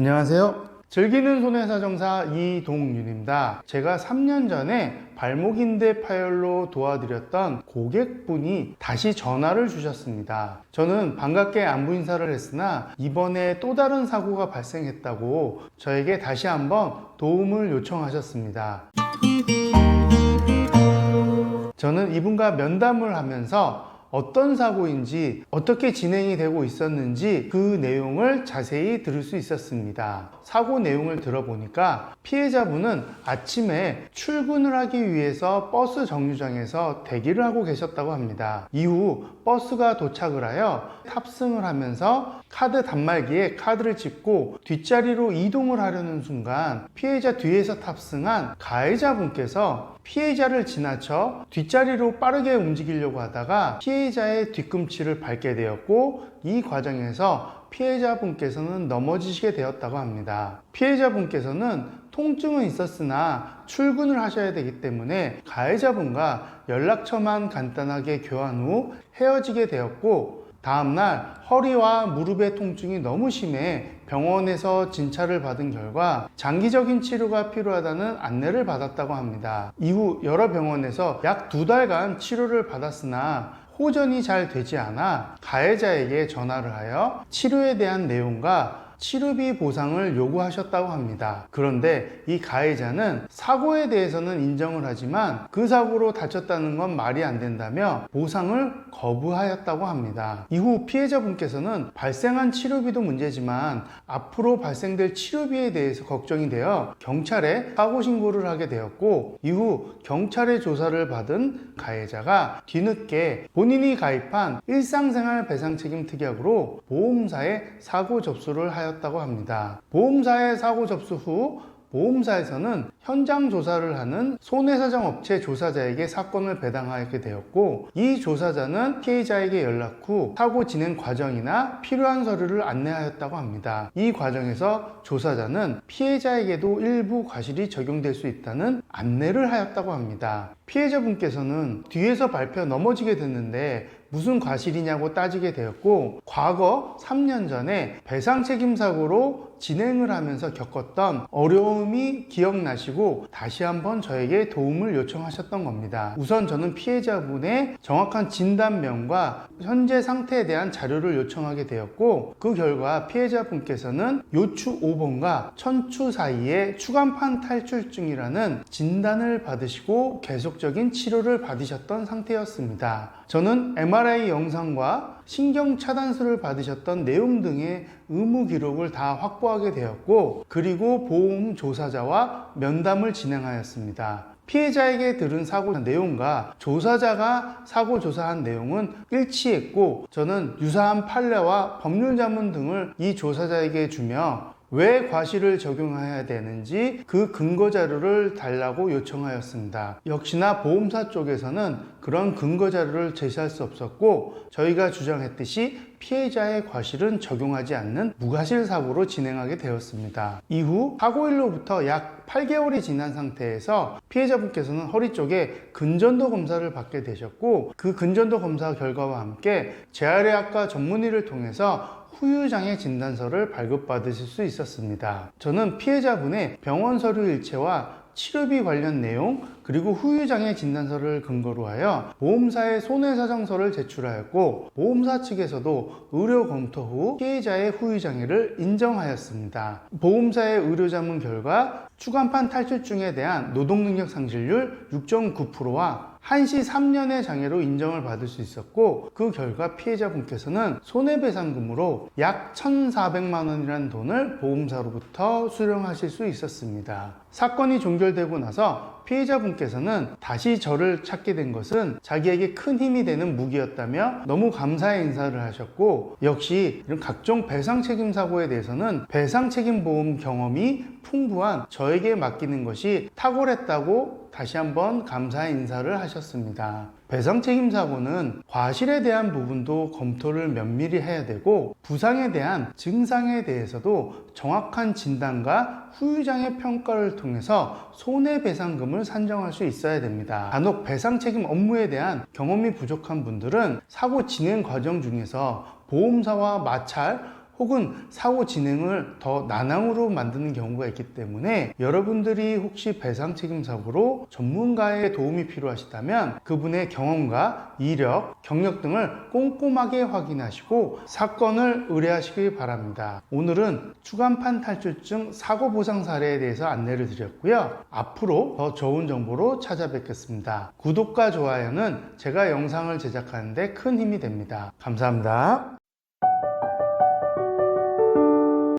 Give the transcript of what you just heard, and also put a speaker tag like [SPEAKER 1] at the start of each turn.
[SPEAKER 1] 안녕하세요. 즐기는 손해사정사 이동윤입니다. 제가 3년 전에 발목인대 파열로 도와드렸던 고객분이 다시 전화를 주셨습니다. 저는 반갑게 안부 인사를 했으나 이번에 또 다른 사고가 발생했다고 저에게 다시 한번 도움을 요청하셨습니다. 저는 이분과 면담을 하면서 어떤 사고인지 어떻게 진행이 되고 있었는지 그 내용을 자세히 들을 수 있었습니다. 사고 내용을 들어보니까 피해자분은 아침에 출근을 하기 위해서 버스 정류장에서 대기를 하고 계셨다고 합니다. 이후 버스가 도착을 하여 탑승을 하면서 카드 단말기에 카드를 찍고 뒷자리로 이동을 하려는 순간 피해자 뒤에서 탑승한 가해자분께서 피해자를 지나쳐 뒷자리로 빠르게 움직이려고 하다가 피해자의 뒤꿈치를 밟게 되었고, 이 과정에서 피해자분께서는 넘어지시게 되었다고 합니다. 피해자분께서는 통증은 있었으나 출근을 하셔야 되기 때문에 가해자분과 연락처만 간단하게 교환 후 헤어지게 되었고, 다음날 허리와 무릎의 통증이 너무 심해 병원에서 진찰을 받은 결과 장기적인 치료가 필요하다는 안내를 받았다고 합니다. 이후 여러 병원에서 약 2달간 치료를 받았으나 호전이 잘 되지 않아 가해자에게 전화를 하여 치료에 대한 내용과 치료비 보상을 요구하셨다고 합니다. 그런데 이 가해자는 사고에 대해서는 인정을 하지만 그 사고로 다쳤다는 건 말이 안 된다며 보상을 거부하였다고 합니다. 이후 피해자분께서는 발생한 치료비도 문제지만 앞으로 발생될 치료비에 대해서 걱정이 되어 경찰에 사고 신고를 하게 되었고, 이후 경찰의 조사를 받은 가해자가 뒤늦게 본인이 가입한 일상생활 배상책임 특약으로 보험사에 사고 접수를 하였다고 합니다. 보험사에 사고 접수 후 보험사에서는 현장 조사를 하는 손해사정업체 조사자에게 사건을 배당하게 되었고, 이 조사자는 피해자에게 연락 후 사고 진행 과정이나 필요한 서류를 안내하였다고 합니다. 이 과정에서 조사자는 피해자에게도 일부 과실이 적용될 수 있다는 안내를 하였다고 합니다. 피해자분께서는 뒤에서 밟혀 넘어지게 됐는데 무슨 과실이냐고 따지게 되었고, 과거 3년 전에 배상책임 사고로 진행을 하면서 겪었던 어려움이 기억나시고 다시 한번 저에게 도움을 요청하셨던 겁니다. 우선 저는 피해자분의 정확한 진단명과 현재 상태에 대한 자료를 요청하게 되었고, 그 결과 피해자분께서는 요추 5번과 천추 사이에 추간판 탈출증이라는 진단을 받으시고 계속적인 치료를 받으셨던 상태였습니다. 저는 MRI 영상과 신경 차단술을 받으셨던 내용 등의 의무 기록을 다 확보하게 되었고, 그리고 보험 조사자와 면담을 진행하였습니다. 피해자에게 들은 사고 내용과 조사자가 사고 조사한 내용은 일치했고, 저는 유사한 판례와 법률 자문 등을 이 조사자에게 주며 왜 과실을 적용해야 되는지 그 근거 자료를 달라고 요청하였습니다. 역시나 보험사 쪽에서는 그런 근거 자료를 제시할 수 없었고, 저희가 주장했듯이 피해자의 과실은 적용하지 않는 무과실 사고로 진행하게 되었습니다. 이후 사고일로부터 약 8개월이 지난 상태에서 피해자분께서는 허리 쪽에 근전도 검사를 받게 되셨고, 그 근전도 검사 결과와 함께 재활의학과 전문의를 통해서 후유장애 진단서를 발급받으실 수 있었습니다. 저는 피해자분의 병원 서류 일체와 치료비 관련 내용, 그리고 후유장애 진단서를 근거로 하여 보험사에 손해사정서를 제출하였고, 보험사 측에서도 의료 검토 후 피해자의 후유장애를 인정하였습니다. 보험사의 의료자문 결과 추간판 탈출증에 대한 노동능력 상실률 6.9%와 한시 3년의 장애로 인정을 받을 수 있었고, 그 결과 피해자분께서는 손해배상금으로 약 1,400만 원이라는 돈을 보험사로부터 수령하실 수 있었습니다. 사건이 종결되고 나서 피해자분께서는 다시 저를 찾게 된 것은 자기에게 큰 힘이 되는 무기였다며 너무 감사의 인사를 하셨고, 역시 이런 각종 배상책임 사고에 대해서는 배상책임보험 경험이 풍부한 저에게 맡기는 것이 탁월했다고 다시 한번 감사의 인사를 하셨습니다. 배상책임 사고는 과실에 대한 부분도 검토를 면밀히 해야 되고, 부상에 대한 증상에 대해서도 정확한 진단과 후유장애 평가를 통해서 손해배상금을 산정할 수 있어야 됩니다. 간혹 배상책임 업무에 대한 경험이 부족한 분들은 사고 진행 과정 중에서 보험사와 마찰 혹은 사고 진행을 더 난항으로 만드는 경우가 있기 때문에 여러분들이 혹시 배상 책임 사고로 전문가의 도움이 필요하시다면 그분의 경험과 이력, 경력 등을 꼼꼼하게 확인하시고 사건을 의뢰하시기 바랍니다. 오늘은 추간판 탈출증 사고 보상 사례에 대해서 안내를 드렸고요. 앞으로 더 좋은 정보로 찾아뵙겠습니다. 구독과 좋아요는 제가 영상을 제작하는 데 큰 힘이 됩니다. 감사합니다.